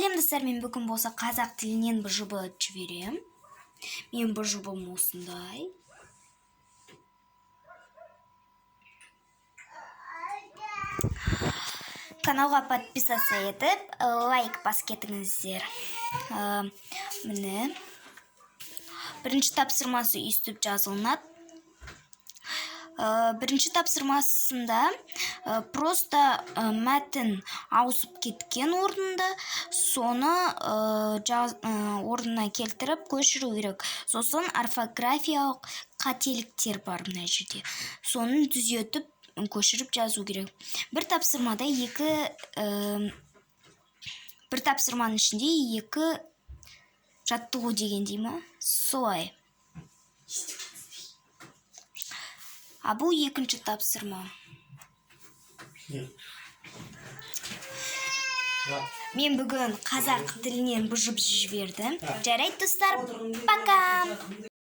Салем достар, мен бүгін болса қазақ тілінен бұжыбы жіберем. Мен бұжыбым осындай. Каналға подписаться етіп, лайк бас кетіңіздер. Міне. Бірінші тапсырмасы үстіп жазылынады. Бірінші тапсырмасында просто мәтін ауысып кеткен орнында соны орнына келтіріп көшіру керек. Сосын орфографиялық қателіктер бар мына жерде. Соны түзетіп көшіріп жазу керек. Бір тапсырманың ішінде екі жаттығу деген дей ма? Солай. Бұл екінші тапсырма. Мен бүгін қазақ тілінен бұжып жібердім. Жарайды достар, пока!